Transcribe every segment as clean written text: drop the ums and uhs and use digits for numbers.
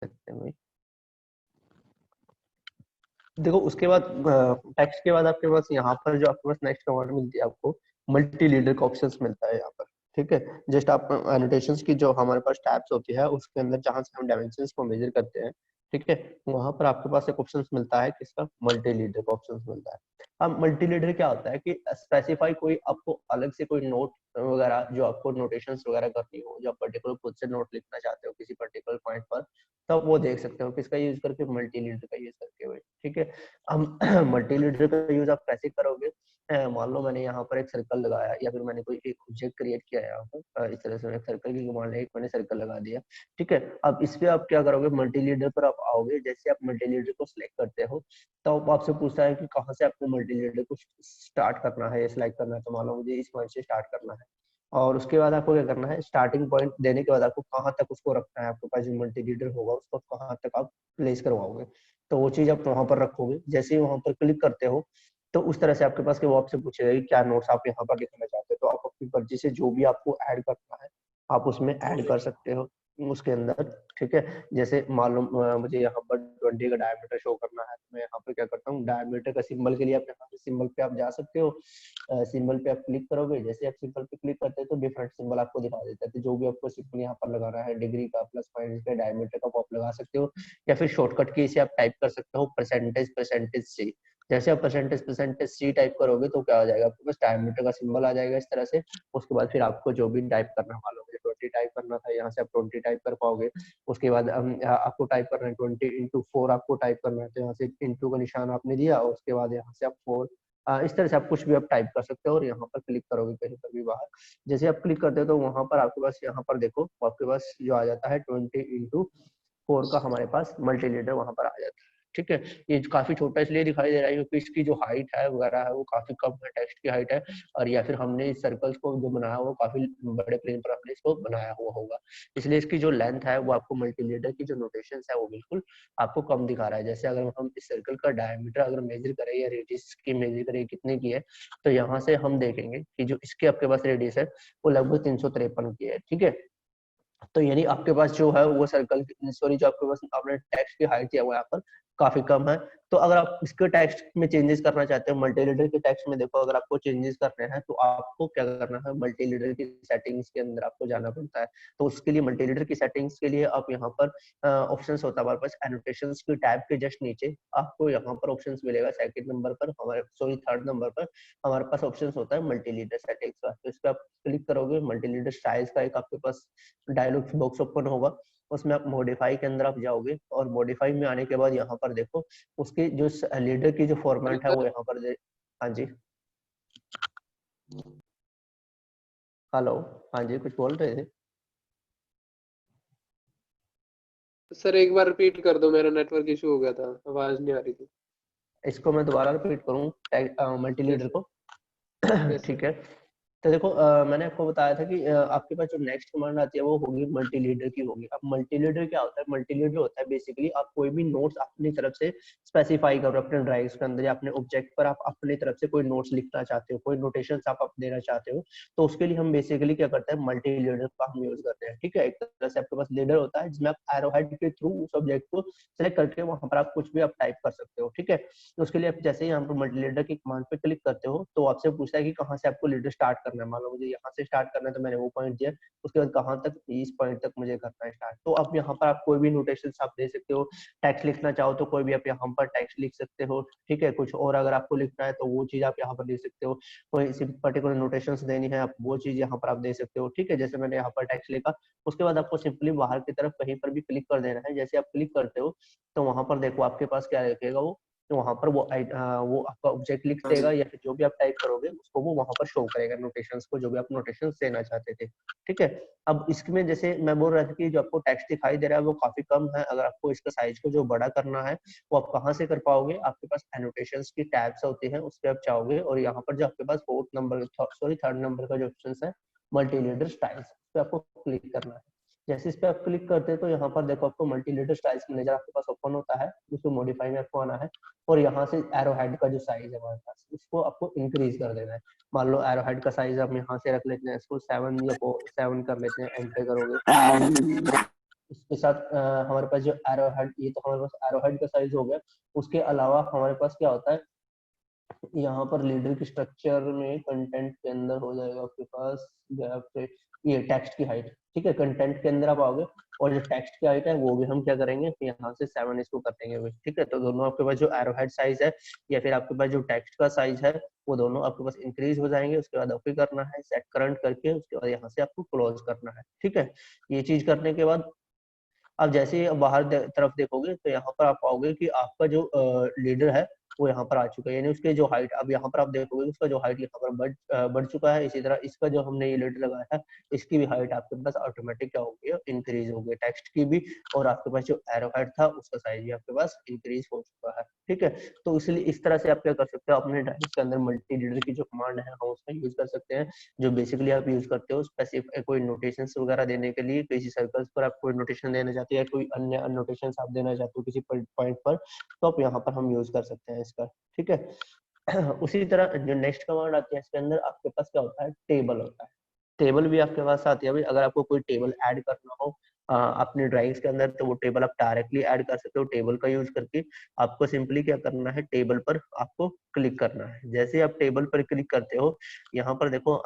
सकते हैं भाई। देखो उसके बाद टेक्स्ट के बाद आपके पास यहाँ पर जो आपके पास नेक्स्ट कमांड मिलती है आपको मल्टी लीडर का ऑप्शंस मिलता है यहाँ पर। ठीक है, जस्ट आप एनोटेशंस की जो हमारे पास टैब्स होती है उसके अंदर जहां से हम डायमेंशंस को मेजर करते हैं, ठीक है, वहां पर आपके पास एक ऑप्शंस मिलता है किसका, मल्टी लीडर का ऑप्शंस मिलता है। अब मल्टी लीडर क्या होता है कि स्पेसिफाई कोई आपको अलग से कोई नोट वगैरह जो आपको नोटेशंस वगैरह करनी हो, जो आप पर्टिकुलर खुद से नोट लिखना चाहते हो किसी पर्टिकुलर पॉइंट पर, तब वो देख सकते हो किसका यूज करके, मल्टी लीडर का यूज करके भाई। ठीक है, अब मल्टी लीडर का यूज आप कैसे करोगे, मान लो मैंने यहाँ पर एक सर्कल लगाया या फिर मैंने कोई एक ऑब्जेक्ट क्रिएट किया है यहाँ पर, इस तरह से एक सर्कल की कमांड है, एक मैंने सर्कल लगा दिया। ठीक है, अब इस पे आप क्या करोगे, मल्टी लीडर पर आप आओगे, जैसे आप मल्टी लीडर को सिलेक्ट करते हो तो आपसे पूछता है कि कहाँ से आपको मल्टी लीडर को स्टार्ट करना है या सिलेक्ट करना है, तो मान लो मुझे इस पॉइंट से स्टार्ट करना है। और उसके बाद आपको क्या करना है, स्टार्टिंग पॉइंट देने के बाद आपको कहाँ तक उसको रखना है, आपके पास जो मल्टी लीडर होगा उसको कहाँ तक आप प्लेस करवाओगे, तो वो चीज आप वहां पर रखोगे। जैसे ही वहां पर क्लिक करते हो तो उस तरह से आपके पास वो आपसे पूछेगा कि क्या नोट्स आप यहाँ पर लिखना चाहते हो, तो आप अपनी मर्जी से जो भी आपको ऐड करना है आप उसमें ऐड कर सकते हो उसके अंदर। ठीक है, जैसे मालूम मुझे यहाँ पर 20 का डायमीटर शो करना है, तो मैं यहाँ पे क्या करता हूँ, डायमीटर का सिंबल के लिए आप यहाँ पे सिंबल पे आप जा सकते हो, सिंबल पे आप क्लिक करोगे, जैसे आप सिंबल पे क्लिक करते हैं तो डिफरेंट सिंबल आपको दिखा देता है, तो जो भी आपको सिंबल यहाँ पर लगाना है, डिग्री का, प्लस माइनस का, डायमीटर का, वो आप लगा सकते हो। या फिर शॉर्टकट की से आप टाइप कर सकते हो परसेंटेज परसेंटेज सी। जैसे आप परसेंटेज परसेंटेज सी टाइप करोगे तो क्या हो जाएगा, आपके पास डायमीटर का सिंबल आ जाएगा इस तरह से। उसके बाद फिर आपको जो भी टाइप करना, मान लो मुझे 20 टाइप करना था, यहाँ से आप 20 टाइप कर पाओगे। उसके बाद आपको टाइप करना है 20 × 4 आपको टाइप करना है, तो यहाँ से इंटू का निशान आपने दिया और उसके बाद यहाँ से आप 4, इस तरह से आप कुछ भी आप टाइप कर सकते हो और यहाँ पर क्लिक करोगे कहीं पर भी बाहर। जैसे आप क्लिक करते हो तो वहां पर आपके पास, यहाँ पर देखो आपके पास जो आ जाता है 20 × 4 का हमारे पास मल्टी लीडर वहां पर आ जाता है। ठीक है, ये काफी छोटा इसलिए दिखाई दे रहा है क्योंकि इसकी जो हाइट है वगैरह है वो काफी कम है, टेक्स्ट की हाइट है, और या फिर हमने इस सर्कल्स को जो बनाया वो काफी बड़े प्लेन पर हमने इसको बनाया हुआ होगा, इसलिए इसकी जो लेंथ है वो आपको मल्टी लीडर की जो नोटेशन है वो बिल्कुल आपको कम दिखा रहा है। जैसे अगर हम इस सर्कल का डायमीटर अगर मेजर करें या रेडियस की मेजर करें कितने की है, तो यहाँ से हम देखेंगे कि जो इसके आपके पास रेडियस है वो लगभग 353 की है। ठीक है, तो यानी आपके पास जो है वो सर्कल, सॉरी, जो आपके पास आपने टेक्स्ट की हाइट दिया हुआ है यहाँ पर काफी कम है। तो अगर आप इसके टेक्स्ट में चेंजेस करना चाहते हो, मल्टी लीडर के टेक्स्ट में देखो अगर आपको चेंजेस करने हैं तो आपको क्या करना है, मल्टी लीडर की सेटिंग्स के अंदर आपको जाना पड़ता है। तो उसके लिए मल्टी लीडर की सेटिंग्स के लिए आप यहाँ पर ऑप्शंस होता है हमारे पास, एनोटेशंस की टैब के जस्ट नीचे आपको यहाँ पर ऑप्शंस मिलेगा, सेकंड नंबर पर हमारे, सॉरी थर्ड नंबर पर हमारे पास ऑप्शंस होता है मल्टी लीडर सेटिंग्स का। तो इस पर आप क्लिक करोगे, मल्टी लीडर स्टाइल्स का एक आपके पास डायलॉग बॉक्स ओपन होगा, उसमें आप मॉडिफाई के अंदर आप जाओगे और मॉडिफाई में आने के बाद यहाँ पर देखो उसके जो लीडर की जो फॉर्मेट है वो यहाँ पर हाँ जी, हेलो, हाँ जी, कुछ बोल रहे थे सर एक बार रिपीट कर दो, मेरा नेटवर्क इशू हो गया था, आवाज नहीं आ रही थी। इसको मैं दोबारा रिपीट करूँ मल्टी यस लीडर सर। को। Yes sir. ठीक है, तो देखो मैंने आपको बताया था कि आपके पास जो नेक्स्ट कमांड आती है वो होगी मल्टी लीडर की होगी। अब मल्टी लीडर क्या होता है, मल्टी लीडर होता है बेसिकली आप कोई भी नोट्स अपनी तरफ से स्पेसिफाई करो अपने ड्राइव्स के अंदर या अपने ऑब्जेक्ट पर, आप अपनी तरफ से कोई नोट्स लिखना चाहते हो, कोई नोटेशंस आप देना चाहते हो, तो उसके लिए हम बेसिकली क्या करते हैं, मल्टी लीडर का हम यूज करते हैं। ठीक है, एक तरह से आपके पास लीडर होता है जिसमें आप एरो हेड के थ्रू उस ऑब्जेक्ट को सिलेक्ट करके वहां पर आप कुछ भी आप टाइप कर सकते हो। ठीक है, तो उसके लिए आप जैसे ही यहाँ पर मल्टी लीडर की कमांड पे क्लिक करते हो तो आपसे पूछता है कि कहाँ से आपको लीडर स्टार्ट करना है। मान लो मुझे यहाँ से स्टार्ट करना है तो मैंने वो पॉइंट दिया, उसके बाद कहाँ तक, इस पॉइंट तक मुझे करना है स्टार्ट। तो अब यहाँ पर आप कोई भी नोटेशन आप दे सकते हो, टेक्स्ट लिखना चाहो तो कोई भी आप यहाँ पर टेक्स्ट लिख सकते हो। ठीक है, कुछ और अगर आपको लिखना है तो वो चीज आप यहाँ पर लिख सकते हो, कोई पर्टिकुलर नोटेशन देनी है आप वो चीज यहाँ पर आप दे सकते हो। ठीक है, जैसे मैंने यहाँ पर टेक्स्ट लिखा, उसके बाद आपको सिंपली बाहर की तरफ कहीं पर भी क्लिक कर देना है। जैसे आप क्लिक करते हो तो वहां पर देखो आपके पास क्या लिखेगा, वो वहां पर वो आपका ऑब्जेक्ट लिख देगा या फिर जो भी आप टाइप करोगे उसको वो वहां पर शो करेगा, नोटेशंस को, जो भी आप नोटेशंस देना चाहते थे। ठीक है, अब इसमें जैसे मैं बोल रहा था कि जो आपको टेक्स्ट दिखाई दे रहा है वो काफी कम है, अगर आपको इसका साइज को जो बड़ा करना है वो आप कहाँ से कर पाओगे, आपके पास एनोटेशंस की टैब्स होती है उस पर आप चाहोगे और यहाँ पर जो आपके पास fourth number, sorry third number का जो ऑप्शन है मल्टी लीडर स्टाइल्स, उस पर आपको क्लिक करना है। जैसे इस पे आप क्लिक करते हैं तो यहाँ पर देखो आपको मल्टी लीडर स्टाइल्स मैनेजर आपके पास ओपन होता है, उसको मॉडिफाई में आपको आना है और यहाँ से एरो हेड का जो साइज है हमारे पास उसको आपको इंक्रीज कर देना है। मान लो एरो हेड का साइज हम यहाँ से रख लेते हैं, इसको 7 या 7 कर लेते हैं, एंटर करोगे उसके साथ हमारे पास जो एरो हेड, ये तो हमारे पास एरो हेड का साइज हो गया। उसके अलावा हमारे पास क्या होता है, यहाँ पर लीडर की स्ट्रक्चर में कंटेंट के अंदर हो जाएगा आपके पास ये टेक्स्ट की हाइट। ठीक है, कंटेंट के अंदर आप आओगे और जो टेक्स्ट की हाइट है वो भी हम क्या करेंगे, यहाँ से 7 इसको कर देंगे। ठीक है, तो दोनों आपके पास जो एरो हेड साइज है या फिर आपके पास जो टेक्स्ट का साइज है वो दोनों आपके पास इंक्रीज हो जाएंगे। उसके बाद ओके करना है, सेट करंट करके उसके बाद यहाँ से आपको क्लोज करना है। ठीक है, ये चीज करने के बाद अब जैसे ही बाहर तरफ देखोगे तो यहाँ पर आप पाओगे कि आपका जो लीडर है वो यहाँ पर आ चुका है, यानी उसके जो हाइट, अब यहाँ पर आप देखोगे उसका जो हाइट यहाँ पर बढ़ चुका है। इसी तरह इसका जो हमने ये लीडर लगाया है इसकी भी हाइट आपके पास ऑटोमेटिक क्या होगी, इंक्रीज होगी, टेक्स्ट की भी, और आपके पास जो एरो हेड था उसका साइज भी आपके पास इंक्रीज हो चुका है। ठीक है, तो इसलिए इस तरह से आप क्या कर सकते हो, अपने ड्राइव के अंदर मल्टी लीडर की जो कमांड है हम उसका यूज कर सकते हैं, जो बेसिकली आप यूज करते हो स्पेसिफिक कोई नोटेशंस वगैरह देने के लिए, किसी सर्कल्स पर आप कोई नोटेशन देना चाहते हो या कोई अन्य नोटेशंस आप देना चाहते हो किसी पॉइंट पर, तो आप यहाँ पर हम यूज कर सकते हैं इसका। ठीक है, उसी तरह जो नेक्स्ट कमांड आती है इसके अंदर आपके पास क्या होता है, टेबल होता है। टेबल भी आपके पास आती है भाई, अगर आपको कोई टेबल ऐड करना हो अपने ड्राइव्स के अंदर तो वो टेबल आप डायरेक्टली ऐड कर सकते हो टेबल का यूज करके। आपको सिंपली क्या करना है, टेबल पर आपको क्लिक करना है। जैसे ही आप टेबल पर क्लिक करते हो यहाँ पर देखो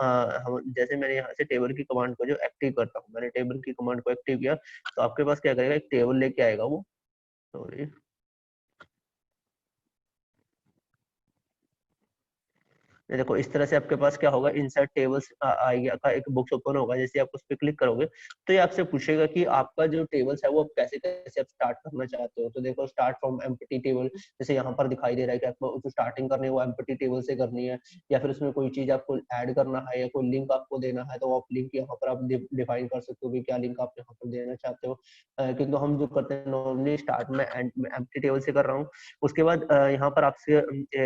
जैसे मैंने यहाँ से टेबल की कमांड को जो एक्टिव करता हूँ, मैंने टेबल की कमांड को एक्टिव किया तो आपके पास क्या करेगा, एक टेबल लेके आएगा वो, सॉरी ये देखो इस तरह से आपके पास क्या होगा, इंसर्ट टेबल्स आएगा का एक बॉक्स ओपन होगा। जैसे आप उस पर क्लिक करोगे तो ये आपसे पूछेगा कि आपका जो टेबल्स है वो आप कैसे कैसे आप स्टार्ट करना चाहते हो। तो देखो स्टार्ट फ्रॉम एम्प्टी टेबल, जैसे यहाँ पर दिखाई दे रहा है कि आपको जो स्टार्टिंग करनी है वो एम्प्टी टेबल से करनी है, या फिर उसमें कोई चीज आपको ऐड करना है या कोई लिंक आपको देना है तो आप लिंक यहाँ पर आप डिफाइन कर सकते हो कि क्या लिंक आप यहाँ पर देना चाहते हो। क्योंकि हम जो करते हैं नॉर्मली स्टार्ट में एम्प्टी टेबल से कर रहा हूँ। उसके बाद यहाँ पर आपसे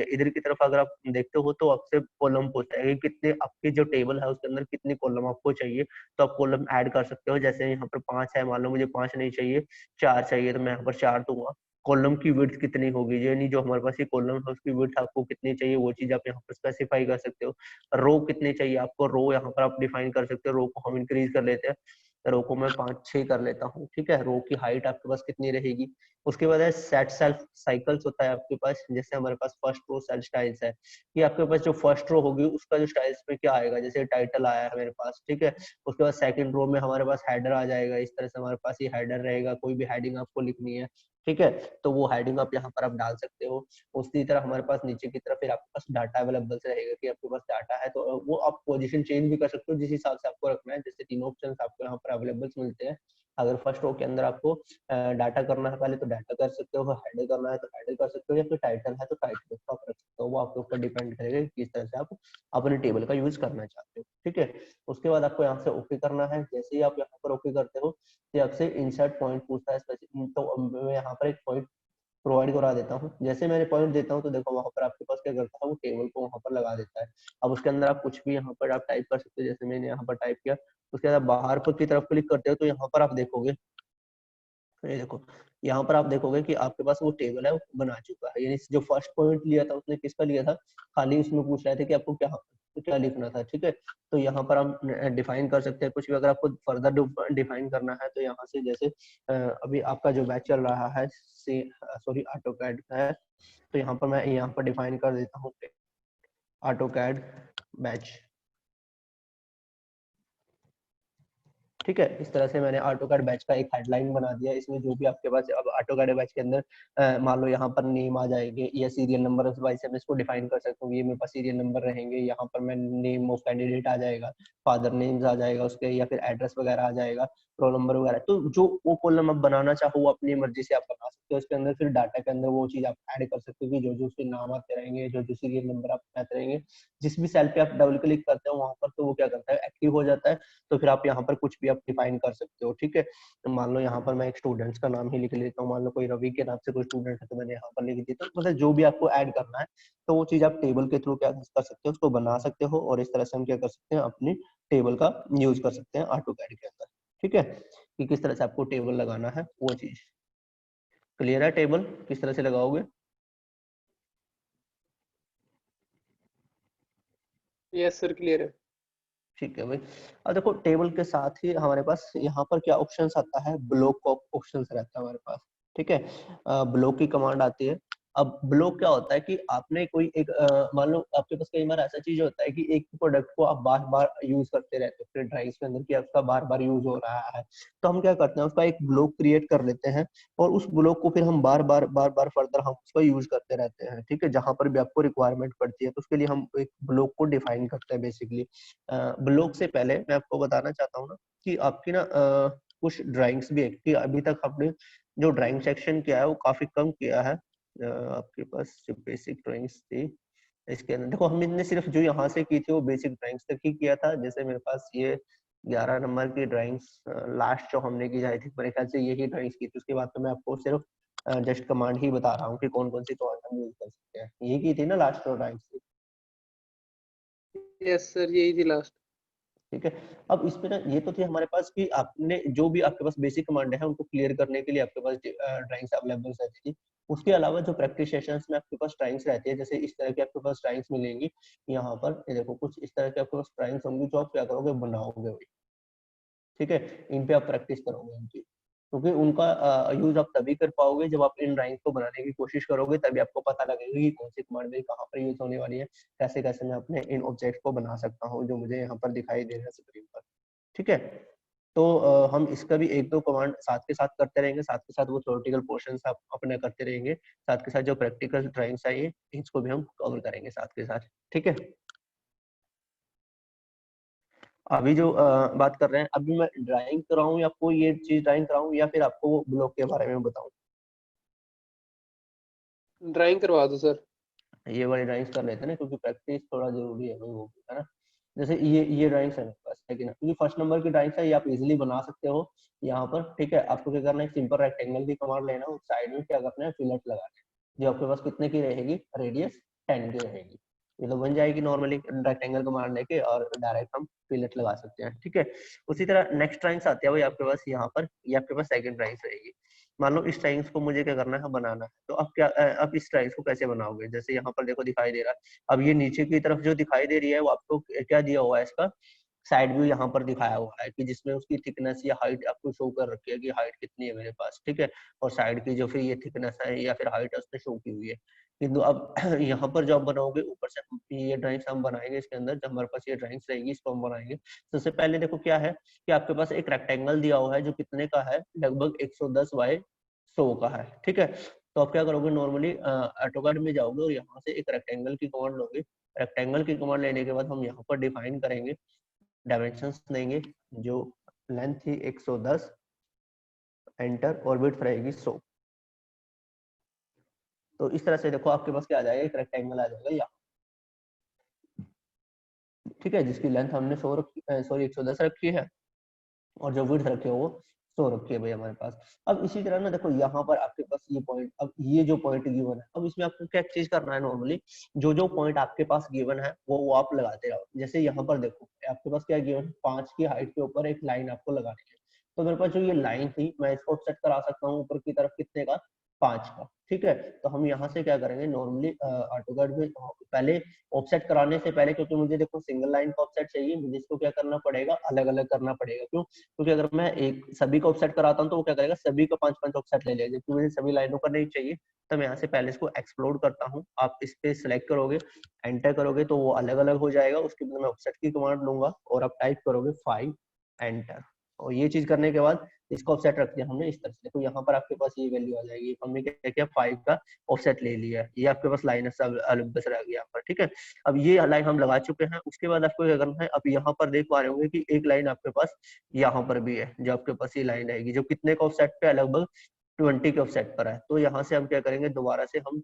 इधर की तरफ अगर आप देखते हो तो आपसे कॉलम पूछता है कि कितने आपकी जो टेबल है उसके अंदर कितने कॉलम आपको चाहिए, तो आप कॉलम ऐड कर सकते हो। जैसे यहाँ पर 5 है, मान लो मुझे 5 नहीं चाहिए 4 चाहिए तो मैं यहाँ पर 4 दूंगा। कॉलम की विड्थ कितनी होगी, यानी जो हमारे पास ये कॉलम है उसकी विड्थ आपको कितनी चाहिए वो चीज आप यहाँ पर स्पेसिफाई कर सकते हो। रो कितनी चाहिए आपको, रो यहाँ पर आप डिफाइन कर सकते हो। रो को हम इंक्रीज कर लेते हैं, रो को मैं 5-6 कर लेता हूँ। ठीक है, रो की हाइट आपके पास कितनी रहेगी। उसके बाद है सेट सेल्फ साइकिल्स होता है आपके पास। जैसे हमारे पास फर्स्ट रो सेल स्टाइल्स है, कि आपके पास जो फर्स्ट रो होगी उसका जो स्टाइल्स में क्या आएगा, जैसे टाइटल आया है मेरे पास। ठीक है, उसके बाद सेकंड रो में हमारे पास हेडर आ जाएगा। इस तरह से हमारे पास ये हेडर रहेगा, कोई भी हेडिंग आपको लिखनी है ठीक है तो वो हेडिंग आप यहाँ पर आप डाल सकते हो। उसी तरह हमारे पास नीचे की तरफ फिर आपके पास डाटा अवेलेबल रहेगा कि आपके पास डाटा है तो वो आप पोजीशन चेंज भी कर सकते हो जिस हिसाब से आपको रखना है। जैसे तीनों ऑप्शन आपको यहाँ पर अवेलेबल मिलते हैं। अगर फर्स्ट रो के अंदर आपको डाटा करना है पहले तो डाटा कर सकते हो, हेडर करना है तो हेडर कर सकते हो, या फिर टाइटल है तो टाइटल को आप रख सकते हो। वो आपके ऊपर डिपेंड करेगा कि किस तरह से आप अपने टेबल का यूज करना चाहते हो। ठीक है, उसके बाद आपको यहाँ से ओके करना है। जैसे ही आप यहाँ पर ओके करते हो तो आपसे इंसर्ट पॉइंट पूछता है तो मैं यहाँ पर एक पॉइंट प्रोवाइड करा देता हूँ। जैसे मैंने पॉइंट देता हूँ तो देखो वहां पर आपके पास क्या करता है, वो टेबल को वहां पर लगा देता है। अब उसके अंदर आप कुछ भी यहाँ पर आप टाइप कर सकते हो, जैसे मैंने यहाँ पर टाइप किया। उसके बाद बाहर पर की तरफ क्लिक करते हो तो यहाँ पर आप देखोगे, ये देखो यहाँ पर आप देखोगे कि आपके पास वो टेबल है वो बना चुका है। यानी जो फर्स्ट पॉइंट लिया था उसने किसका लिया था, खाली उसमें पूछ रहे थे कि आपको क्या क्या लिखना था। ठीक है, तो यहाँ पर हम डिफाइन कर सकते हैं कुछ भी। अगर आपको फर्दर डिफाइन करना है तो यहाँ से जैसे अभी आपका जो बैच चल रहा है सॉरी ऑटो कैड का है, तो यहाँ पर मैं यहाँ पर डिफाइन कर देता हूँ ऑटो कैड बैच। ठीक है, इस तरह से मैंने ऑटोकैड बैच का एक हेडलाइन बना दिया। इसमें जो भी आपके पास अब ऑटोकैड बैच के अंदर मान लो यहाँ पर नेम आ जाएंगे या सीरियल नंबर वाइज से मैं इसको डिफाइन कर सकता हूँ। ये मेरे पास सीरियल नंबर रहेंगे, यहाँ पर मैं नेम ऑफ कैंडिडेट आ जाएगा, फादर नेम्स आ जाएगा उसके, या फिर एड्रेस वगैरह आ जाएगा, रोल नंबर वगैरह। तो जो वो कॉलम आप बनाना चाहो वो अपनी मर्जी से आप बना सकते हो। उसके अंदर फिर डाटा के अंदर वो चीज आप ऐड कर सकते हो कि जो जो उसके नाम आते रहेंगे, जो जो सीरियल नंबर आप आते रहेंगे, जिस भी सेल पे आप डबल क्लिक करते हो वहां पर तो वो क्या करता है, एक्टिव हो जाता है। तो फिर आप यहाँ पर कुछ भी आप डिफाइन कर सकते हो। ठीक है, तो मान लो यहाँ पर मैं एक स्टूडेंट्स का नाम ही लिख लेता हूँ। मान लो कोई रवि के नाम से कोई स्टूडेंट है तो मैंने यहाँ पर लिख दिया। तो मतलब जो भी आपको ऐड करना है तो वो चीज आप टेबल के थ्रू क्या कर सकते हो, उसको बना सकते हो। और इस तरह से हम क्या कर सकते हैं, अपनी टेबल का यूज कर सकते हैं ऑटो कैड के अंदर। ठीक है, कि किस तरह से आपको टेबल लगाना है वो चीज क्लियर है। टेबल किस तरह से लगाओगे। यस सर क्लियर है। ठीक है भाई। अब देखो टेबल के साथ ही हमारे पास यहाँ पर क्या ऑप्शंस आता है, ब्लॉक का ऑप्शंस रहता है हमारे पास, ठीक है। ब्लॉक की कमांड आती है। अब ब्लॉक क्या होता है कि आपने कोई एक मान लो आपके पास कई बार ऐसा चीज होता है कि एक प्रोडक्ट को आप बार बार यूज करते रहते हो फिर ड्राइंग्स के अंदर कि आपका बार बार यूज हो रहा है, तो हम क्या करते हैं उसका एक ब्लॉक क्रिएट कर लेते हैं और उस ब्लॉक को फिर हम बार बार फर्दर हम उसका यूज करते रहते हैं, ठीक है। जहां पर भी आपको रिक्वायरमेंट पड़ती है तो उसके लिए हम एक ब्लॉक को डिफाइन करते हैं बेसिकली। ब्लॉग से पहले मैं आपको बताना चाहता हूँ ना कि आपकी ना कुछ ड्राइंग्स भी है कि अभी तक आपने जो ड्राइंग सेक्शन किया है वो काफी कम किया है। आपके पास जो बेसिक ड्राइंग्स थी इसके अंदर देखो हमने सिर्फ जो यहाँ से की थी वो बेसिक ड्राइंग्स तक ही किया था। जैसे मेरे पास ये 11 नंबर की ड्राइंग्स लास्ट जो हमने की जाती थी मेरे ख्याल से यही ड्राइंग्स की थी। उसके बाद तो मैं आपको सिर्फ जस्ट कमांड ही बता रहा हूँ कि कौन कौन सी कमांड हम यूज कर सकते हैं। ये की थी ना लास्ट ड्राइंग्स। यस सर, यही थी लास्ट। ठीक है। अब इसमें ना ये तो थी हमारे पास कि आपने जो भी आपके पास बेसिक कमांड है उनको क्लियर करने के लिए आपके पास ड्राइंग्स अवेलेबल रहती थी। उसके अलावा जो प्रैक्टिस सेशंस में आपके पास ड्राइंग्स रहती है जैसे इस तरह की आपके पास ड्राइंग्स मिलेंगी यहाँ पर, ये देखो कुछ इस तरह के आपके पास ड्राइंग्स होंगी जो आप क्या करोगे बनाओगे भाई, ठीक है। इन पे आप प्रैक्टिस करोगे इनकी, क्योंकि उनका यूज आप तभी कर पाओगे जब आप इन ड्राइंग्स को बनाने की कोशिश करोगे, तभी आपको पता लगेगा कि कौन सी कमांड मेरी कहाँ पर यूज होने वाली है, कैसे कैसे मैं अपने इन ऑब्जेक्ट को बना सकता हूँ जो मुझे यहाँ पर दिखाई दे रहा है स्क्रीन पर, ठीक है। तो हम इसका भी एक दो कमांड साथ के साथ करते रहेंगे, साथ के साथ वो थ्योरेटिकल पोर्शंस आप अपने करते रहेंगे, साथ के साथ जो प्रैक्टिकल ड्राइंग्स है इसको भी हम कवर करेंगे साथ के साथ, ठीक है। अभी जो बात कर रहे हैं, अभी मैं ड्राइंग कराऊं या कोई ये चीज ड्राइंग कराऊं या फिर आपको वो ब्लॉक के बारे में बताऊं? ड्राइंग करवा दो सर। ये वाली ड्राइंग्स कर लेते हैं ना क्योंकि प्रैक्टिस थोड़ा जरूरी है भाई वो भी, है ना। जैसे ये ड्राइंग्स है मेरे पास, है कि ना, क्योंकि फर्स्ट नंबर की ड्राइंग्स है ये आप इजीली बना सकते हो यहाँ पर, ठीक है। आपको क्या करना है, सिंपल रेक्टेंगल की कमांड लेना है, साइड में क्या करना है फिलेट लगाना है, जो आपके पास कितने की रहेगी, रेडियस 10 की रहेगी। ये तो बन जाएगी नॉर्मली रेक्टेंगल कमांड लेके और डायरेक्ट हम फिलेट लगा सकते हैं, ठीक है। उसी तरह नेक्स्ट ड्राइंग्स आती है भाई आपके पास यहाँ पर, ये आपके पास सेकंड ड्राइंग्स रहेगी। मान लो इस टाइम्स को मुझे क्या करना है, बनाना है, तो अब क्या अब इस टाइम्स को कैसे बनाओगे, जैसे यहाँ पर देखो दिखाई दे रहा है। अब ये नीचे की तरफ जो दिखाई दे रही है वो आपको क्या दिया हुआ है, इसका साइड व्यू यहाँ पर दिखाया हुआ है कि जिसमें उसकी थिकनेस या हाइट आपको शो कर रखी है कि हाइट कितनी है मेरे पास, ठीक है। और साइड की जो फिर ये थिकनेस है या फिर हाइट है उसने शो की हुई है। किंतु अब यहाँ पर जो आप बनाओगे ऊपर से ये ड्राइंग्स हम बनाएंगे इसके अंदर, जब हमारे पास ये ड्राइंग्स रहेगी इसको हम बनाएंगे। सबसे पहले देखो क्या है कि आपके पास एक रेक्टेंगल दिया हुआ है जो कितने का है, लगभग 110 बाय 100 का है, ठीक है। तो आप क्या करोगे, नॉर्मली ऑटोकैड में जाओगे और यहाँ से एक रेक्टेंगल की कमांड लोगे। रेक्टेंगल की कमांड लेने के बाद हम यहाँ पर डिफाइन करेंगे, डायमेंशंस देंगे, जो लेंथ थी 110, एंटर, और विड्थ रहेगी 100। तो इस तरह से देखो आपके पास क्या आ जाएगा, एक रेक्टेंगल आ जाएगा यहाँ, ठीक है, जिसकी लेंथ हमने 100 रखी, सॉरी 110 रखी है, और जो विड्थ रखे हो वो 100 रखी है भाई हमारे पास। अब इसी तरह ना देखो यहाँ पर आपके पास ये पॉइंट, अब ये जो पॉइंट गिवन है, अब इसमें आपको क्या चीज करना है, नॉर्मली जो जो पॉइंट आपके पास गिवन है वो आप लगाते रहो। जैसे यहाँ पर देखो आपके पास क्या गिवन है, 5 की हाइट के ऊपर एक लाइन आपको लगानी है। तो मेरे पास जो ये लाइन थी मैं इसको सेट करा सकता हूँ ऊपर की तरफ कितने का, 5 का, ठीक है। तो हम यहाँ से क्या करेंगे, नॉर्मली ऑटोकैड में पहले ऑफसेट कराने से पहले, क्योंकि मुझे देखो सिंगल लाइन का ऑफसेट चाहिए, मुझे इसको क्या करना पड़ेगा, अलग अलग करना पड़ेगा। क्यों? क्योंकि अगर मैं एक सभी का ऑफसेट कराता हूँ तो वो क्या करेगा, सभी का 5-5 ऑफसेट ले लेगा, जबकि मुझे सभी लाइनों का नहीं चाहिए। तो मैं यहाँ से पहले इसको एक्सप्लोर करता हूँ, आप इस पे सिलेक्ट करोगे, एंटर करोगे तो वो अलग अलग हो जाएगा। उसके बाद मैं ऑफसेट की कमांड लूंगा और आप टाइप करोगे 5, एंटर। और ये चीज करने के बाद इसको ऑफसेट रख दिया हमने इस तरह से, तो यहाँ पर आपके पास ये वैल्यू आ जाएगी। हमने क्या किया, 5 का ऑफसेट ले लिया, ये आपके पास लाइन अलग बस रह गया यहाँ पर, ठीक है। अब ये लाइन हम लगा चुके हैं। उसके बाद आपको क्या करना है, अब यहाँ पर देख पा रहे होंगे कि एक लाइन आपके पास यहाँ पर भी है, जो आपके पास ये लाइन रहेगी जो कितने का ऑफसेट पे है, लगभग 20 के ऑफसेट पर है। तो यहाँ से हम क्या करेंगे, दोबारा से हम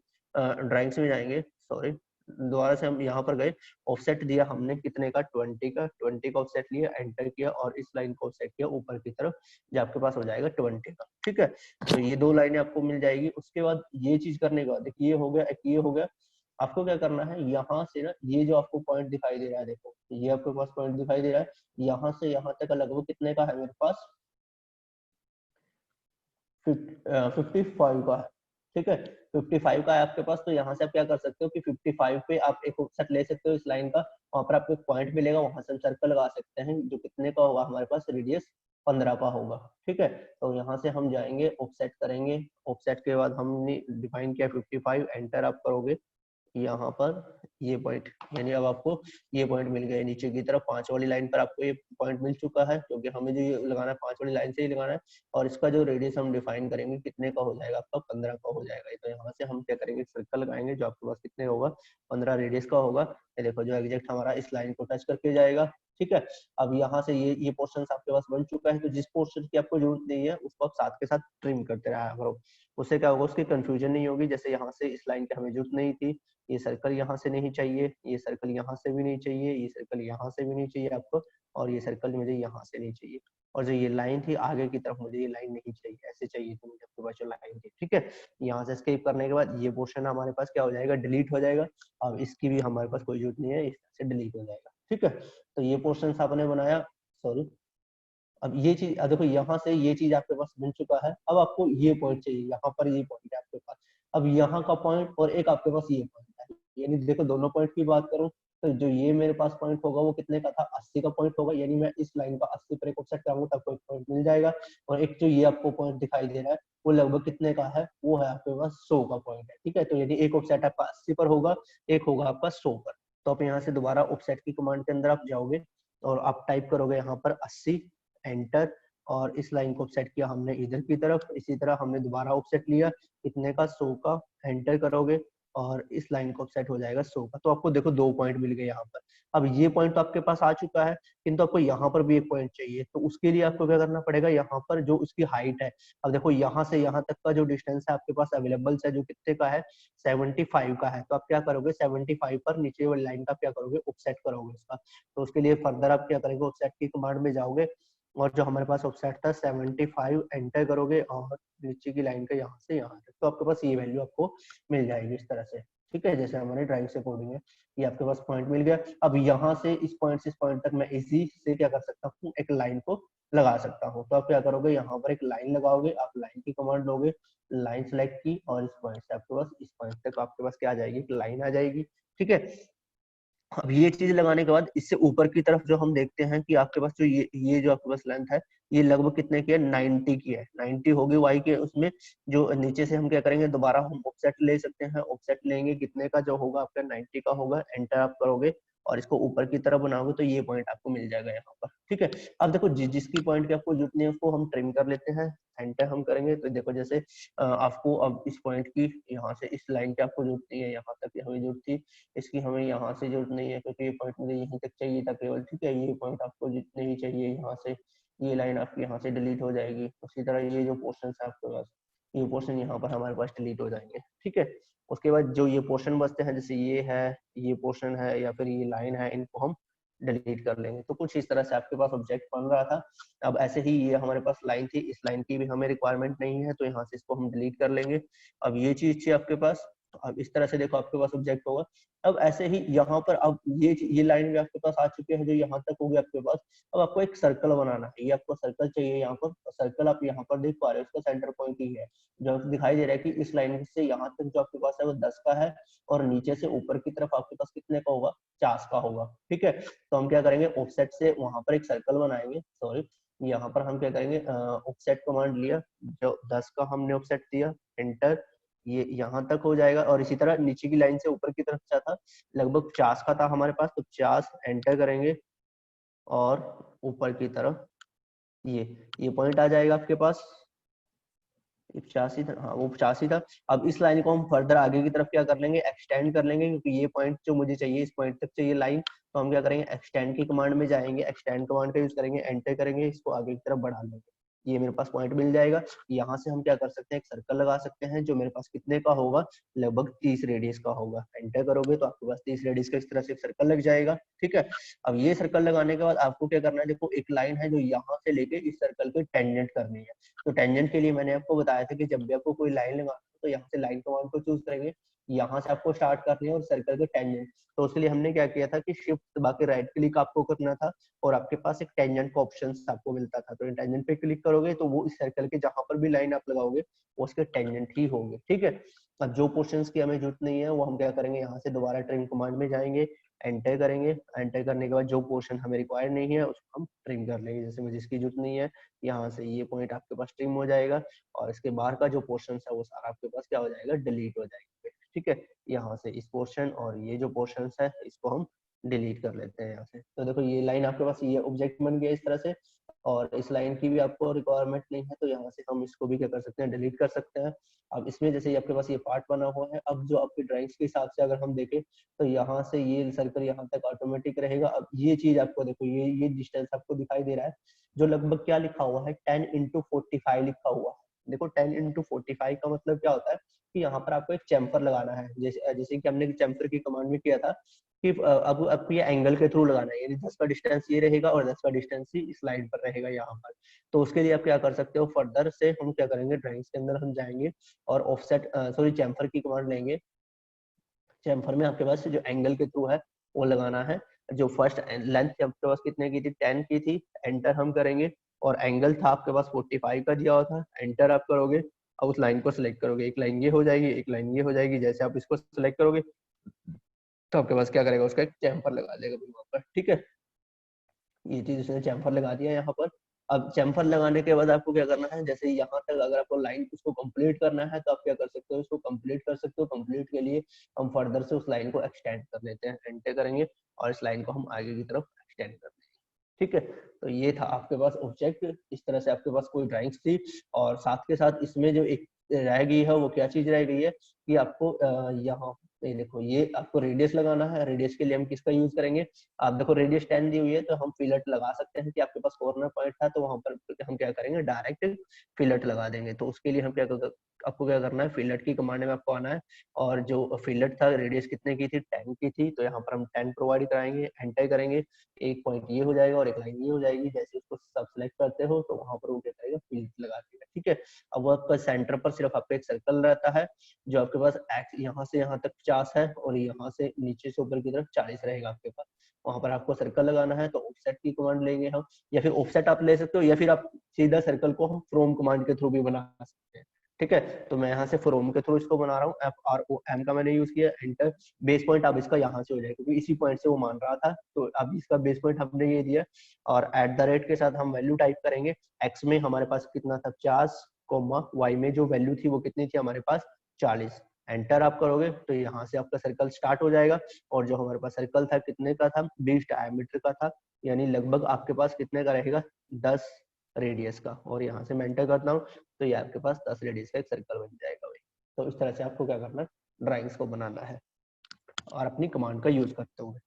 ड्राइंग्स में जाएंगे, सॉरी, दोबारा से हम यहाँ पर गए, ऑफसेट दिया हमने कितने का, 20 का ऑफसेट लिया, एंटर किया और इस लाइन को ऑफसेट किया ऊपर की तरफ, जो आपके पास हो जाएगा 20 का, ठीक है। तो ये दो लाइनें आपको मिल जाएगी। उसके बाद ये चीज करने के बाद देखिए ये हो गया, एक ये हो गया। आपको क्या करना है, यहाँ से ना ये जो आपको पॉइंट दिखाई दे रहा है, देखो ये आपके पास पॉइंट दिखाई दे रहा है, यहाँ से यहाँ तक लगभग कितने का है मेरे पास, 55 का है, ठीक है। 55 का है आपके पास, तो यहाँ से आप क्या कर सकते हो कि 55 पे आप एक ऑफसेट ले सकते हो इस लाइन का, वहां पर आपको एक पॉइंट मिलेगा, वहां से हम सर्कल लगा सकते हैं जो कितने का होगा हमारे पास, रेडियस 15 का होगा। ठीक है, तो यहाँ से हम जाएंगे, ऑफसेट करेंगे, ऑफसेट के बाद हमने डिफाइन किया 55, एंटर आप करोगे, यहाँ पर ये पॉइंट, यानी अब आपको ये पॉइंट मिल गए नीचे की तरफ 5 वाली लाइन पर आपको ये पॉइंट मिल चुका है, क्योंकि हमें जो ये लगाना है 5 वाली लाइन से ही लगाना है, और इसका जो रेडियस हम डिफाइन करेंगे कितने का हो जाएगा, आपका 15 का हो जाएगा। तो यहाँ से हम क्या करेंगे, सर्कल लगाएंगे जो आपके पास कितने होगा, 15 रेडियस का होगा। ये देखो जो एग्जैक्ट हमारा इस लाइन को टच करके जाएगा। ठीक है, अब यहाँ से ये पोर्शन आपके पास बन चुका है, तो जिस पोर्शन की आपको जरूरत नहीं है उसको आप साथ के साथ ट्रिम करते रहा करो, उससे क्या होगा, उसकी कंफ्यूजन नहीं होगी। जैसे यहाँ से इस लाइन की हमें जरूरत नहीं थी, ये सर्कल यहाँ से नहीं चाहिए, ये सर्कल यहाँ से भी नहीं चाहिए, ये सर्कल यहाँ से भी नहीं चाहिए आपको, और ये सर्कल मुझे यहाँ से नहीं चाहिए, और जो ये लाइन थी आगे की तरफ मुझे ये लाइन नहीं चाहिए, ऐसे चाहिए थी मुझे आपके पास जो लाइन थी। ठीक है, यहाँ से स्केप करने के बाद ये पोर्शन हमारे पास क्या हो जाएगा, डिलीट हो जाएगा। अब इसकी भी हमारे पास कोई जरूरत नहीं है, इस तरह से डिलीट हो जाएगा। ठीक है, तो ये पोर्शन आपने बनाया, सॉरी, अब ये चीज देखो यहाँ से ये चीज आपके पास बन चुका है। अब आपको ये पॉइंट चाहिए, यहाँ पर ये पॉइंट है आपके पास, अब यहाँ का पॉइंट और एक आपके पास ये पॉइंट है, यानी देखो दोनों पॉइंट की बात करूं तो जो ये मेरे पास पॉइंट होगा वो कितने का था, 80 का पॉइंट होगा, यानी मैं इस लाइन का 80 पर एक ऑफसेट करूंगा तो आपको एक पॉइंट मिल जाएगा। और एक जो ये आपको पॉइंट दिखाई दे रहा है वो लगभग कितने का है, वो है आपके पास 100 का पॉइंट है। ठीक है, तो यदि एक ऑफसेट आपका 80 पर होगा, एक होगा आपका 100 पर, तो आप यहाँ से दोबारा ऑफसेट की कमांड के अंदर आप जाओगे और आप टाइप करोगे यहाँ पर 80, एंटर, और इस लाइन को ऑफसेट किया हमने इधर की तरफ, इसी तरह हमने दोबारा ऑफसेट लिया कितने का, 100 का, एंटर करोगे और इस लाइन को ऑफसेट हो जाएगा 100 का। तो आपको देखो 2 पॉइंट मिल गए यहाँ पर। अब ये पॉइंट तो आपके पास आ चुका है, किंतु आपको यहाँ पर भी एक पॉइंट चाहिए, तो उसके लिए आपको क्या करना पड़ेगा, यहाँ पर जो उसकी हाइट है, अब देखो यहाँ से यहाँ तक का जो डिस्टेंस है आपके पास अवेलेबल है जो कितने का है, 75 का है, तो आप क्या करोगे 75 पर नीचे वाली लाइन का क्या करोगे, ऑफसेट करोगे इसका। तो उसके लिए फर्दर आप क्या करेंगे, ऑफसेट की कमांड में जाओगे और जो हमारे पास ऑफसेट था 75 एंटर करोगे और नीचे की लाइन का यहाँ से यहाँ तक, तो आपके पास ये वैल्यू आपको मिल जाएगी इस तरह से। ठीक है, जैसे हमारे ड्राइंग से कोडिंग है, ये आपके पास पॉइंट मिल गया। अब यहाँ से इस पॉइंट तक मैं इजी से क्या कर सकता हूँ, एक लाइन को लगा सकता हूँ। तो आप क्या करोगे, यहाँ पर एक लाइन लगाओगे, आप लाइन की कमांड लोगे, लाइन सेलेक्ट की और इस पॉइंट से आपके पास इस पॉइंट तक आपके पास क्या आ जाएगी, एक लाइन आ जाएगी। ठीक है, अब ये चीज लगाने के बाद इससे ऊपर की तरफ जो हम देखते हैं कि आपके पास जो ये जो आपके पास लेंथ है ये लगभग कितने की है, 90 की है, 90 होगी वाई के उसमें। जो नीचे से हम क्या करेंगे, दोबारा हम ऑफसेट ले सकते हैं, ऑफसेट लेंगे कितने का, जो होगा आपका 90 का होगा, एंटर आप करोगे और इसको ऊपर की तरफ बनाओगे तो ये पॉइंट आपको मिल जाएगा यहाँ पर। ठीक है, अब देखो जिसकी पॉइंट की आपको जरूरत नहीं है उसको हम ट्रिम कर लेते हैं, एंटर हम करेंगे तो देखो जैसे आपको अब इस पॉइंट की यहाँ से इस लाइन की आपको जरूरत नहीं है, यहाँ तक की हमें जरूरत थी, इसकी हमें यहाँ से जरूरत नहीं है क्योंकि ये पॉइंट मुझे यहीं तक चाहिए था केवल। ठीक है, ये पॉइंट आपको जितने ही चाहिए यहाँ से, ये लाइन आपकी यहाँ से डिलीट हो जाएगी। उसी तरह ये जो पोर्शन है आपके पास, ये पोर्शन यहाँ पर हमारे पास डिलीट हो जाएंगे। ठीक है, उसके बाद जो ये पोर्शन बचते हैं जैसे ये है, ये पोर्शन है या फिर ये लाइन है, इनको हम डिलीट कर लेंगे। तो कुछ इस तरह से आपके पास ऑब्जेक्ट बन रहा था। अब ऐसे ही ये हमारे पास लाइन थी, इस लाइन की भी हमें रिक्वायरमेंट नहीं है तो यहाँ से इसको हम डिलीट कर लेंगे। अब ये चीज थी आपके पास, अब इस तरह से देखो आपके पास ऑब्जेक्ट होगा। अब ऐसे ही यहाँ पर अब ये लाइन भी आपके पास आ चुकी है जो यहाँ तक होगी आपके पास। अब आपको एक सर्कल बनाना है, ये आपको सर्कल चाहिए यहाँ पर, सर्कल आप यहाँ पर देख पा रहे हो, उसका सेंटर पॉइंट ही है जो दिखाई दे रहा है कि इस लाइन से यहाँ तक जो आपके पास है वो 10 का है, और नीचे से ऊपर की तरफ आपके पास कितने का होगा, 50 का होगा। ठीक है, तो हम क्या करेंगे, ऑफसेट से वहां पर एक सर्कल बनाएंगे, सॉरी यहाँ पर हम क्या करेंगे, ऑफसेट कमांड लिया, जो 10 का हमने ऑफसेट दिया, एंटर, ये यहाँ तक हो जाएगा। और इसी तरह नीचे की लाइन से ऊपर की तरफ क्या था, लगभग 50 का था हमारे पास, तो 50 एंटर करेंगे और ऊपर की तरफ ये पॉइंट आ जाएगा आपके पास, 85 था, हाँ वो 85 था। अब इस लाइन को हम फर्दर आगे की तरफ क्या कर लेंगे, एक्सटेंड कर लेंगे, क्योंकि ये पॉइंट जो मुझे चाहिए इस पॉइंट तक चाहिए लाइन, तो हम क्या करेंगे, एक्सटेंड की कमांड में जाएंगे, एक्सटेंड कमांड का यूज करेंगे, एंटर करेंगे, इसको आगे की तरफ बढ़ा लेंगे, ये मेरे पास पॉइंट मिल जाएगा। यहाँ से हम क्या कर सकते हैं, एक सर्कल लगा सकते हैं जो मेरे पास कितने का होगा, लगभग 30 रेडियस का होगा। एंटर करोगे तो आपके पास 30 रेडियस का इस तरह से एक सर्कल लग जाएगा। ठीक है, अब ये सर्कल लगाने के बाद आपको क्या करना है, देखो एक लाइन है जो यहाँ से लेके इस सर्कल पे टेंजेंट करनी है। तो टेंजेंट के लिए मैंने आपको बताया था कि जब भी आपको कोई लाइन लगाना है तो यहाँ से लाइन कमांड को चूज करेंगे यहाँ से आपको स्टार्ट करनी है और सर्कल के टेंजेंट। तो उसके लिए हमने क्या किया था कि शिफ्ट दबा के राइट क्लिक आपको करना था और आपके पास एक टेंजेंट का ऑप्शन आपको मिलता था। तो टेंजेंट पे क्लिक करोगे तो वो इस सर्कल के जहां पर भी लाइन आप लगाओगे वो उसके टेंजेंट ही होंगे, ठीक है। अब जो पोर्शंस की हमें जरूरत नहीं है वो हम क्या करेंगे, यहाँ से दोबारा ट्रिम कमांड में जाएंगे, एंटर करेंगे। एंटर करने के बाद जो पोर्शन हमें रिक्वायर नहीं है उसको हम ट्रिम कर लेंगे। जैसे मुझे इसकी जरूरत नहीं है, यहाँ से ये पॉइंट आपके पास ट्रिम हो जाएगा और इसके बाहर का जो पोर्शन है वो सारा आपके पास क्या हो जाएगा, डिलीट हो जाएगा, ठीक है। यहाँ से इस पोर्शन और ये जो पोर्शन है इसको हम डिलीट कर लेते हैं यहाँ से। तो देखो ये लाइन आपके पास ये ऑब्जेक्ट बन गया इस तरह से, और इस लाइन की भी आपको रिक्वायरमेंट नहीं है तो यहाँ से हम इसको भी क्या कर सकते हैं, डिलीट कर सकते हैं। अब इसमें जैसे आपके पास ये पार्ट बना हुआ है, अब जो आपकी ड्राइंग्स के हिसाब से अगर हम देखें तो यहाँ से ये सर्कल यहाँ तक ऑटोमेटिक रहेगा। अब ये चीज आपको देखो, ये डिस्टेंस आपको दिखाई दे रहा है जो लगभग क्या लिखा हुआ है, 10x45 लिखा हुआ है। देखो 10x45 का मतलब क्या होता है कि यहाँ पर आपको एक चैम्फर लगाना है। जैसे कि हमने चैम्फर की कमांड में किया था कि अब आपको ये एंगल के थ्रू लगाना है, यानी 10 का डिस्टेंस ये रहेगा और 10 का डिस्टेंस ही इस लाइन पर रहेगा यहाँ पर। तो उसके लिए आप क्या कर सकते हो, फर्दर से हम क्या करेंगे, ड्राइंग्स के अंदर हम जाएंगे और ऑफसेट चैम्फर की कमांड लेंगे। चैम्फर में आपके पास जो एंगल के थ्रू है वो लगाना है। जो फर्स्ट लेंथ आपके पास कितने की थी, 10 की थी, एंटर हम करेंगे और एंगल था आपके पास 45 का दिया हुआ था, एंटर आप करोगे। अब उस लाइन को सिलेक्ट करोगे, एक लाइन ये हो जाएगी, एक लाइन ये हो जाएगी। जैसे आप इसको सिलेक्ट करोगे तो आपके पास क्या करेगा, उसका एक चैम्फर लगा देगा वहां पर, ठीक है। ये चीज उसने चैम्फर लगा दिया यहाँ पर। अब चैम्फर लगाने के बाद आपको क्या करना है, जैसे यहाँ तक अगर आपको लाइन उसको कंप्लीट करना है तो आप क्या कर सकते हो, इसको कंप्लीट कर सकते हो। कंप्लीट के लिए हम फर्दर से उस लाइन को एक्सटेंड कर लेते हैं, एंटर करेंगे और इस लाइन को हम आगे की तरफ एक्सटेंड कर देंगे, ठीक है। तो ये था आपके पास ऑब्जेक्ट, इस तरह से आपके पास कोई ड्राइंग्स थी। और साथ के साथ इसमें जो एक रह गई है वो क्या चीज रह गई है कि आपको यहाँ ये देखो, ये आपको रेडियस लगाना है। रेडियस के लिए हम किसका यूज करेंगे, आप देखो रेडियस 10 दी हुई है तो हम फिलट लगा सकते हैं कि आपके पास कॉर्नर पॉइंट था तो वहां पर हम क्या करेंगे, डायरेक्ट फिलट लगा देंगे। तो उसके लिए हम क्या आपको क्या करना है, फिलट की कमांड में आपको आना है और जो फिलट था रेडियस कितने की थी, 10 की थी, तो यहाँ पर हम 10 प्रोवाइड कराएंगे, एंटर करेंगे। एक पॉइंट ये हो जाएगा और एक लाइन ये हो जाएगी। जैसे उसको सब सेलेक्ट करते हो तो वहां पर वो क्या करेगा, फिलट लगा देगा, ठीक है। अब वो आपका सेंटर पर सिर्फ आपका एक सर्कल रहता है जो आपके पास एक्स यहाँ से यहाँ तक 50 है और यहाँ से नीचे से ऊपर की तरफ 40 रहेगा आपके पास। वहां पर आपको सर्कल लगाना है तो ऑफसेट की कमांड लेंगे हम, या फिर ऑफसेट आप ले सकते हो, या फिर आप सीधा सर्कल को हम फ्रॉम कमांड के थ्रू भी बना सकते हैं, ठीक है। तो मैं यहाँ से फ्रॉम के थ्रू इसको बना रहा हूँ, FROM का मैंने यूज किया, एंटर। बेस पॉइंट अब इसका यहाँ से हो जाएगा क्योंकि इसी पॉइंट से वो मान रहा था, तो अब इसका बेस पॉइंट हमने ये दिया और @ के साथ हम वैल्यू टाइप करेंगे। एक्स में हमारे पास कितना था, 50, वाई में जो वैल्यू थी वो कितनी थी हमारे पास, 40। एंटर आप करोगे तो यहाँ से आपका सर्कल स्टार्ट हो जाएगा और जो हमारे पास सर्कल था कितने का था, 20 डायमीटर का था, यानी लगभग आपके पास कितने का रहेगा, 10 रेडियस का। और यहाँ से मैं एंटर करता हूँ तो ये आपके पास 10 रेडियस का एक सर्कल बन जाएगा भाई। तो इस तरह से आपको क्या करना है, ड्राइंग्स को बनाना है और अपनी कमांड का यूज करते हुए।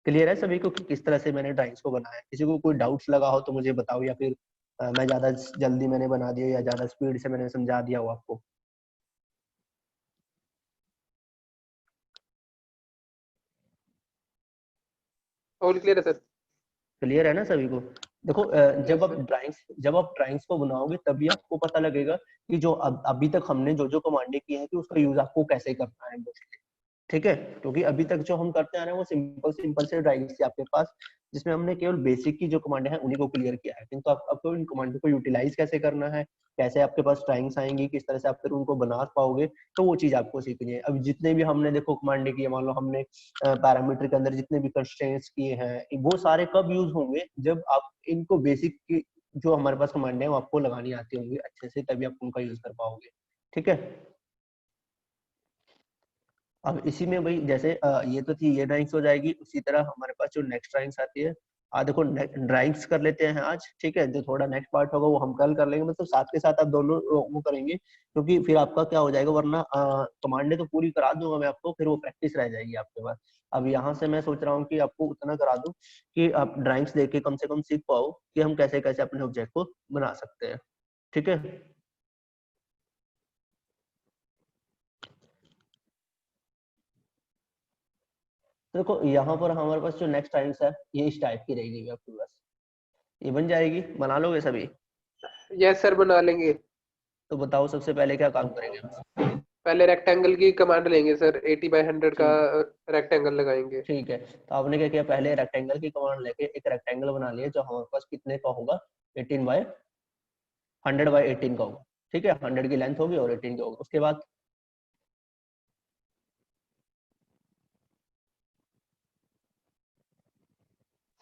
क्लियर है सभी को कि किस तरह से मैंने ड्राइंग्स को बनाया है? किसी को कोई डाउट्स लगा हो तो मुझे बताओ, या फिर मैं ज्यादा जल्दी मैंने बना दिया या ज्यादा स्पीड से मैंने समझा दिया हो आपको। ऑल क्लियर है सर। क्लियर है ना सभी को? देखो यस सर। जब आप ड्राइंग्स को बनाओगे तभी आपको पता लगेगा कि जो अभी तक हमने जो जो कमांडें की हैं कि उसका यूज आपको कैसे करना है मोस्टली, ठीक है। क्योंकि अभी तक जो हम करते आ रहे हैं वो सिंपल सिंपल से ड्राइंग्स थी आपके पास, जिसमें हमने केवल बेसिक की जो कमांडें हैं उन्हीं को क्लियर किया है। किंतु आपको इन कमांडों को यूटिलाइज कैसे करना है, कैसे आपके पास ड्राइंग्स आएंगी, किस तरह से आप फिर उनको बना पाओगे, तो वो चीज आपको सीखनी है। अब जितने भी हमने देखो कमांडें की, मान लो हमने पैरामीटर के अंदर जितने भी कंस्ट्रेंट्स किए हैं वो सारे कब यूज होंगे, जब आप इनको बेसिक की जो हमारे पास कमांडें हैं वो आपको लगानी आती होंगी अच्छे से, तभी आप उनका यूज कर पाओगे, ठीक है। अब इसी में भाई जैसे ये तो थी, ये ड्राइंग्स हो जाएगी। उसी तरह हमारे पास जो नेक्स्ट ड्राइंग्स आती है, देखो ड्राइंग्स कर लेते हैं आज, ठीक है। जो थोड़ा नेक्स्ट पार्ट होगा वो हम कल कर लेंगे, मतलब साथ के साथ आप दोनों वो करेंगे, क्योंकि फिर आपका क्या हो जाएगा, वरना कमांडे तो पूरी करा दूंगा मैं आपको, फिर वो प्रैक्टिस रह जाएगी आपके पास। अब यहाँ से मैं सोच रहा हूँ कि आपको उतना करा दूं कि आप ड्राइंग्स देख के कम से कम सीख पाओ कि हम कैसे कैसे अपने ऑब्जेक्ट को बना सकते हैं, ठीक है। तो देखो यहाँ पर हमारे पास जो नेक्स्ट ड्राइंग्स है ये इस टाइप की रहेगी आपके पास, ये बन जाएगी, बना लोगे सभी? यस सर, बना लेंगे। तो बताओ सबसे पहले क्या काम करेंगे हम? पहले रेक्टेंगल की कमांड लेंगे सर, 80/100 का रेक्टेंगल लगाएंगे। ठीक है, तो आपने क्या किया, पहले रेक्टेंगल की कमांड लेके एक रेक्टेंगल बना लिया जो हमारे पास कितने का होगा, 100/18 का होगा। ठीक है, 100 की लेंथ होगी और 18 का होगा। उसके बाद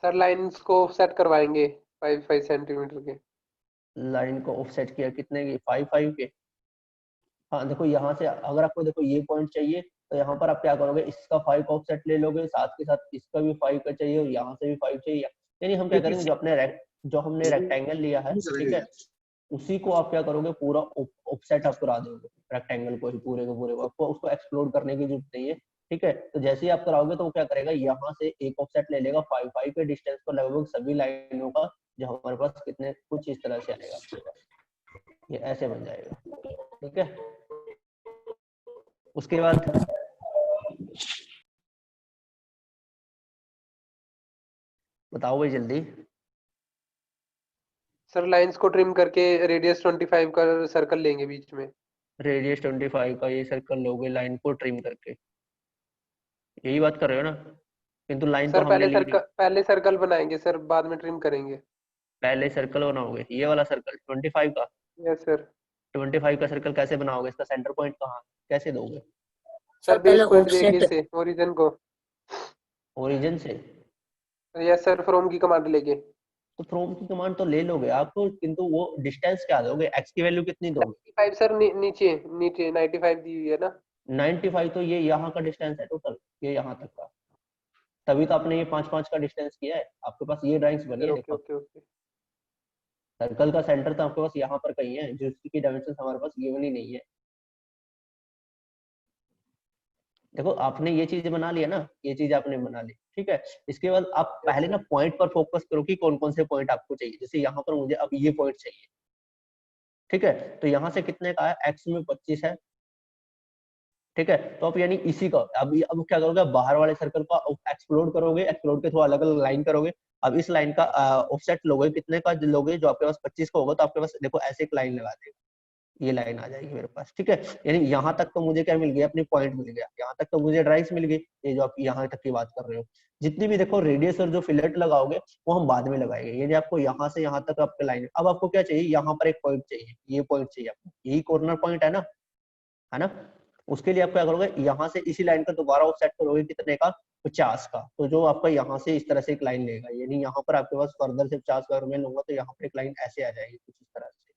सर लाइंस को सेट करवाएंगे 5 सेंटीमीटर के। लाइन को ऑफसेट किया कितने की, 5 के। हाँ देखो, यहाँ से अगर आपको देखो ये पॉइंट चाहिए तो यहाँ पर आप क्या करोगे, इसका 5 का ऑफसेट ले लोगे, साथ के साथ इसका भी 5 का चाहिए और यहाँ से भी 5 चाहिए। यानी हम क्या करेंगे, जो हमने रेक्टेंगल लिया है, ठीक है, उसी को आप क्या करोगे, पूरा ऑफसेट आप करा दोगे रेक्टेंगल को ही, पूरे को पूरे को। आपको उसको एक्सप्लोर करने की जरूरत नहीं है। ठीक है, तो जैसे ही आप कराओगे तो वो क्या करेगा, यहाँ से एक ऑफसेट ले लेगा 5 के डिस्टेंस पर लगभग सभी लाइनों का, जो हमारे पास कितने कुछ इस तरह से आएगा, ये ऐसे बन जाएगा। ठीक है, उसके बाद बताओ भाई जल्दी। सर लाइंस को ट्रिम करके रेडियस 25 का सर्कल लेंगे बीच में। रेडियस 25 का ये सर्कल लोगे लाइन को ट्रिम करके, यही बात कर रहे हो ना? किंतु लाइन तो सर हमने ली नहीं। पहले सर्कल बनाएंगे सर, बाद में ट्रिम करेंगे। पहले सर्कल बनाओगे, ये वाला सर्कल 25 का। Yes sir. 25 का सर्कल कैसे बनाओगे, इसका सेंटर पॉइंट कहाँ, कैसे दोगे? सर बेस पॉइंट रेडियस से ओरिजिन को। ओरिजिन से? यस सर, फ्रॉम की कमांड लेके। तो फ्रॉम की कमांड तो ले लोगे आप, किंतु वो डिस्टेंस क्या दोगे, एक्स की वैल्यू कितनी दोगे? 95 सर, नीचे नीचे 95 दी हुई है ना। 95 तो ये यहाँ का डिस्टेंस है टोटल, ये यहाँ तक का, तभी तो आपने ये 5-5 का डिस्टेंस किया है। आपके पास ये ड्राइंग्स बनी सर है, ओके देखो ओके ओके। सर्कल का सेंटर तो आपके पास यहाँ पर कहीं है, जो इसकी डायमेंशन हमारे पास गिवन ही नहीं है। देखो आपने ये चीज बना लिया ना, ये चीज आपने बना ली, ठीक है। इसके बाद आप पहले ना पॉइंट पर फोकस करो कि कौन कौन से पॉइंट आपको चाहिए। जैसे यहाँ पर मुझे अब ये पॉइंट चाहिए, ठीक है, तो यहाँ से कितने का है, एक्स में 25 है, ठीक है। तो अब यानी इसी का अब क्या करोगे, बाहर वाले सर्कल का एक्सप्लोर करोगे, एक्सप्लोर के थ्रू अलग अलग लाइन करोगे। अब इस लाइन का ऑफसेट लोगे, कितने का लोगे, जो आपके पास 25 का होगा, तो आपके पास देखो ऐसे एक लाइन लगा देगा, ये लाइन आ जाएगी मेरे पास, ठीक है। यानी यहाँ तक तो मुझे क्या मिल गया, अपनी पॉइंट मिल गया, यहाँ तक तो मुझे ड्राइव्स मिल गई। ये जो आप यहाँ तक की बात कर रहे हो, जितनी भी देखो रेडियस और जो फिलेट लगाओगे वो हम बाद में लगाएंगे। ये आपको यहाँ से यहाँ तक आपके लाइन, अब आपको क्या चाहिए, यहाँ पर एक पॉइंट चाहिए, ये पॉइंट चाहिए आपको, यही कॉर्नर पॉइंट है ना। उसके लिए आप क्या करोगे, यहाँ से इसी लाइन का दोबारा ऑफसेट करोगे, कितने का, 50 का। तो जो आपका यहाँ से इस तरह से एक लाइन लेगा, यानी यहाँ पर आपके पास फर्दर से 50 का अगर मैं लूंगा तो यहाँ पर एक लाइन ऐसे आ जाएगी कुछ इस तरह से,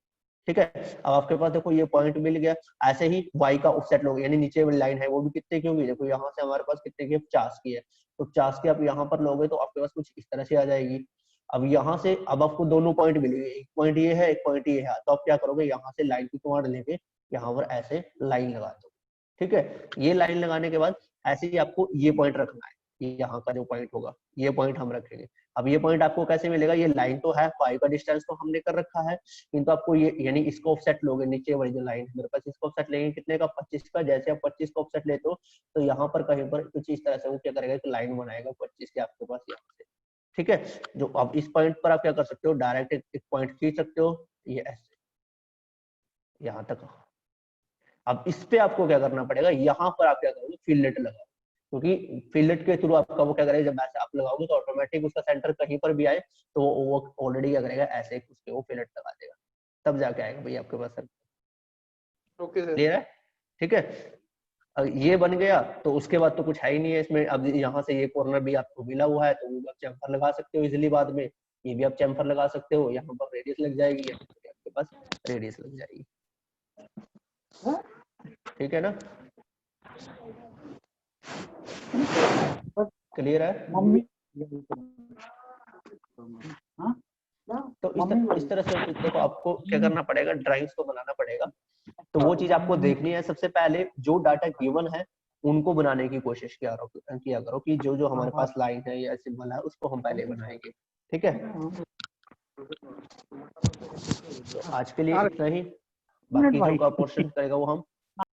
ठीक है। अब आपके पास देखो ये पॉइंट मिल गया। ऐसे ही y का ऑफसेट लोगे, यानी नीचे वाली लाइन है वो भी कितने की होगी, देखो यहाँ से हमारे पास कितने की, 50 की है, तो 50 की आप यहाँ पर लोगे तो आपके पास कुछ इस तरह से आ जाएगी। अब यहाँ से अब आपको दोनों पॉइंट मिलेंगे, एक पॉइंट ये है, एक पॉइंट ये है, तो आप क्या करोगे, यहाँ से लाइन की कमांड लेके यहाँ पर ऐसे लाइन लगा दो, ठीक है। ये लाइन लगाने के बाद ऐसे ही आपको ये पॉइंट रखना है, ये यहाँ का जो पॉइंट होगा ये पॉइंट हम रखेंगे। अब ये पॉइंट आपको कैसे मिलेगा, ये लाइन तो है, 5 का डिस्टेंस तो हमने कर रखा है, किंतु आपको ये यानी इसको ऑफसेट लोगे, नीचे वाली जो लाइन है मेरे पास, इसको ऑफसेट लेंगे कितने का, 25 का। जैसे आप 25 का ऑफसेट लेते हो तो यहाँ पर कहीं पर कुछ इस तरह से वो क्या करेगा, लाइन बनाएगा 25 के आपके पास यहाँ से, ठीक है। जो अब इस पॉइंट पर आप क्या कर सकते हो, डायरेक्ट एक पॉइंट खींच सकते हो, ये ऐसे यहाँ तक। अब इस पे आपको क्या करना पड़ेगा, यहाँ पर आप क्या करोगे, फिलेट लगाओ, क्योंकि फिलेट के थ्रू आपका वो क्या करेगा, जब ऐसे आप लगाओगे तो ऑटोमेटिक उसका सेंटर कहीं पर भी आए तो वो ऑलरेडी क्या करेगा, ऐसे उसके वो फिलेट लगा देगा, तब जाके आएगा भाई आपके पास सर। Okay sir. क्लियर है, ठीक है। अब ये बन गया तो उसके बाद तो कुछ है ही नहीं है इसमें। अब यहाँ से ये कॉर्नर भी आपको मिला हुआ है तो वो आप चैम्फर लगा सकते हो इजिली, बाद में ये भी आप चैम्फर लगा सकते हो, यहाँ पर रेडियस लग जाएगी, यहाँ पर आपके पास रेडियस लग जाएगी, ठीक है ना। क्लियर है। तो इस तरह से देखो आपको क्या करना पड़ेगा, ड्राइंग्स को बनाना पड़ेगा। तो वो चीज आपको देखनी है, सबसे पहले जो डाटा गिवन है उनको बनाने की कोशिश किया करो कि जो जो हमारे पास लाइन है या सिंबल है उसको हम पहले बनाएंगे, ठीक है। तो आज के लिए इतना ही, बाकी जो का पोर्शन करेगा वो हम